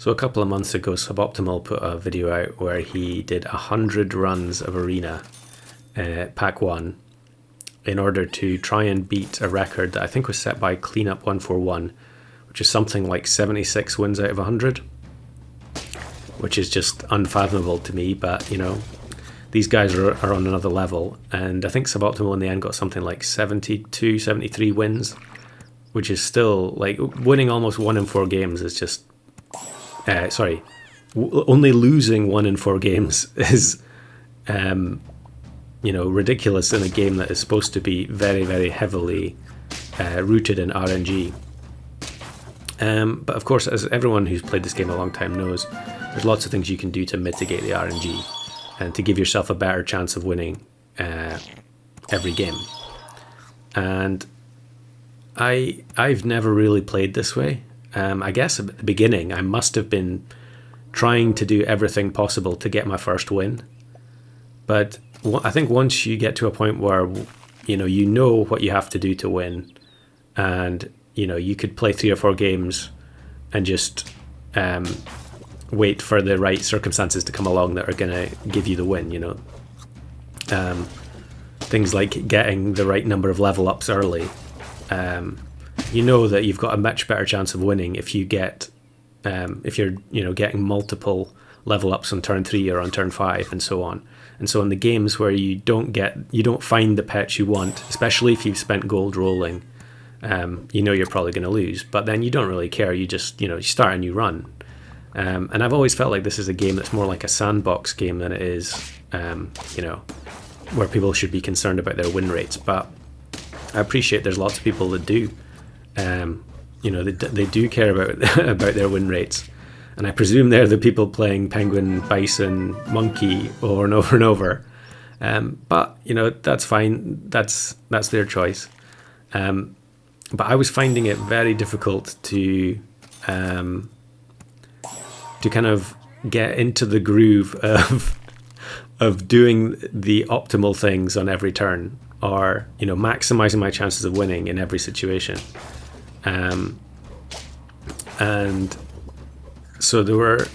So a couple of months ago, SubOptimal put a video out where he did 100 runs of Arena, Pack 1, in order to try and beat a record that I think was set by Cleanup141, which is something like 76 wins out of 100, which is just unfathomable to me. But, you know, these guys are on another level. And I think SubOptimal in the end got something like 72, 73 wins, which is still, like, winning almost 1 in 4 games is just... only losing 1 in 4 games is, ridiculous in a game that is supposed to be very, very heavily rooted in RNG. But of course, as everyone who's played this game a long time knows, there's lots of things you can do to mitigate the RNG and to give yourself a better chance of winning every game. And I've never really played this way. I guess at the beginning, I must have been trying to do everything possible to get my first win. But I think once you get to a point where, you know what you have to do to win, and, you could play 3 or 4 games and just wait for the right circumstances to come along that are going to give you the win, Things like getting the right number of level ups early. You know that you've got a much better chance of winning if you get, if you're, getting multiple level ups on turn 3 or on turn 5 and so on. And so in the games where you don't find the pets you want, especially if you've spent gold rolling, you're probably going to lose. But then you don't really care. You just, you start a new run. And I've always felt like this is a game that's more like a sandbox game than it is, where people should be concerned about their win rates. But I appreciate there's lots of people that do. They do care about about their win rates, and I presume they're the people playing Penguin, Bison, Monkey over and over and over. But that's fine. That's their choice. But I was finding it very difficult to kind of get into the groove of doing the optimal things on every turn, or maximizing my chances of winning in every situation. And so there were,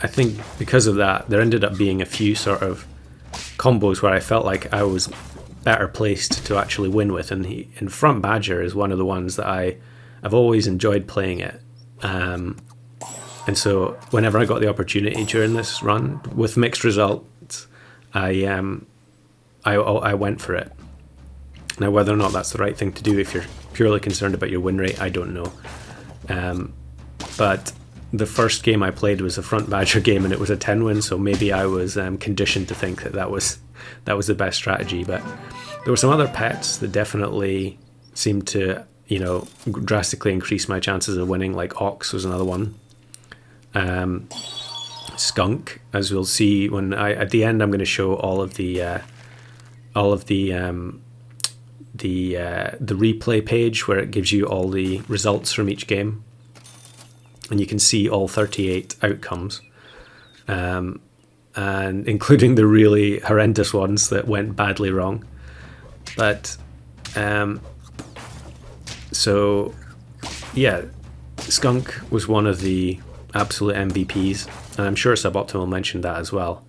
I think because of that, there ended up being a few sort of combos where I felt like I was better placed to actually win with, and Front Badger is one of the ones that I've always enjoyed playing it. And so whenever I got the opportunity during this run with mixed results, I went for it. Now, whether or not that's the right thing to do if you're purely concerned about your win rate, I don't know. But the first game I played was a Front Badger game, and it was a 10 win, so maybe I was conditioned to think that was the best strategy. But there were some other pets that definitely seemed to, drastically increase my chances of winning, like Ox was another one. Skunk, as we'll see when at the end, I'm going to show all of the replay page where it gives you all the results from each game, and you can see all 38 outcomes, and including the really horrendous ones that went badly wrong. But so yeah, Skunk was one of the absolute MVPs, and I'm sure SubOptimal mentioned that as well.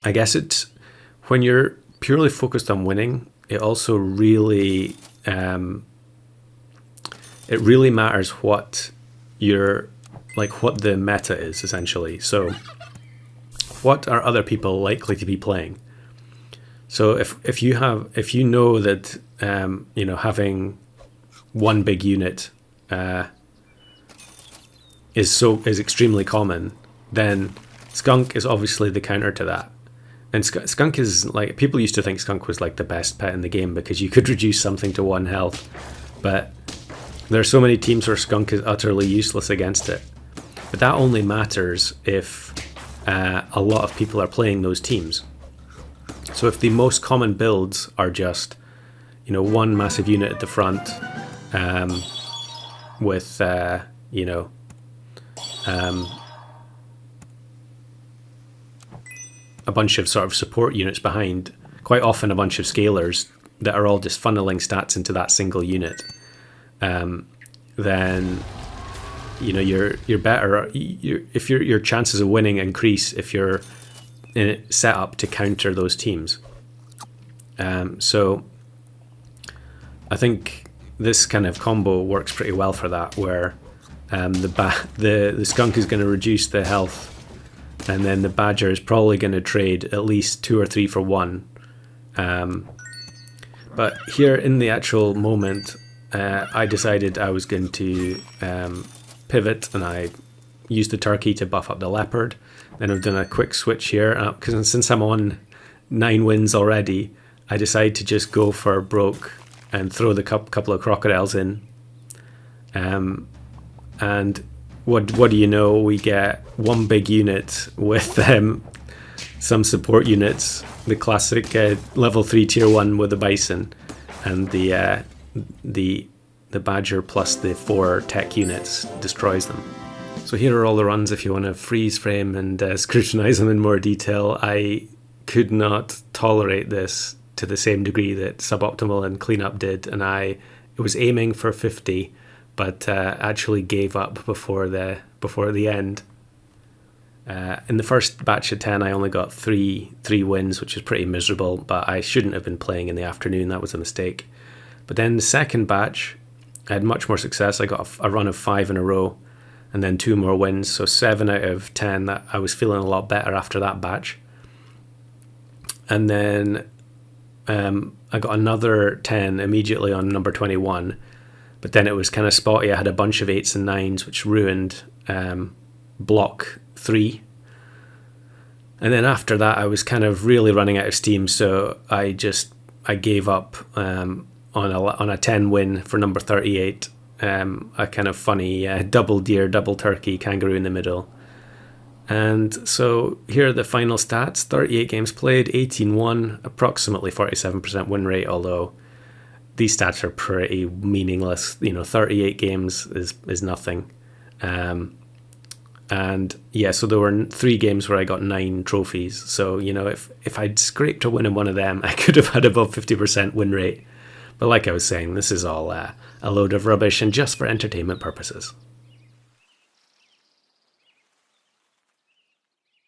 I guess it's when you're purely focused on winning, it also really matters what what the meta is, essentially. So what are other people likely to be playing? So if you know that having one big unit is extremely common, then Skunk is obviously the counter to that. And Skunk is like, people used to think Skunk was like the best pet in the game because you could reduce something to 1 health, but there are so many teams where Skunk is utterly useless against it. But that only matters if a lot of people are playing those teams. So if the most common builds are just, one massive unit at the front, with a bunch of sort of support units behind, quite often a bunch of scalers that are all just funneling stats into that single unit, then you're better. If your chances of winning increase if you're set up to counter those teams. So I think this kind of combo works pretty well for that, where the skunk is going to reduce the health, and then the badger is probably going to trade at least 2 or 3 for 1. But here in the actual moment, I decided I was going to pivot, and I used the turkey to buff up the leopard. Then I've done a quick switch here, because since I'm on 9 wins already, I decided to just go for broke and throw the couple of crocodiles in. And what do you know? We get one big unit with some support units, the classic level 3 tier 1 with the bison, and the badger plus the 4 tech units destroys them. So here are all the runs if you want to freeze frame and scrutinize them in more detail. I could not tolerate this to the same degree that SubOptimal and Cleanup did, and I was aiming for 50, but actually gave up before the end. In the first batch of 10, I only got three wins, which is pretty miserable, but I shouldn't have been playing in the afternoon. That was a mistake. But then the second batch, I had much more success. I got a run of 5 in a row, and then 2 more wins, so 7 out of 10. That I was feeling a lot better after that batch. And then I got another 10 immediately on number 21, but then it was kind of spotty. I had a bunch of 8s and 9s, which ruined block 3. And then after that, I was kind of really running out of steam, so I gave up on a 10 win for number 38. A kind of funny double deer, double turkey, kangaroo in the middle. And so here are the final stats: 38 games played, 18-1, approximately 47% win rate, although these stats are pretty meaningless. 38 games is nothing. And yeah, so there were 3 games where I got 9 trophies. So, if I'd scraped a win in one of them, I could have had above 50% win rate. But like I was saying, this is all a load of rubbish and just for entertainment purposes.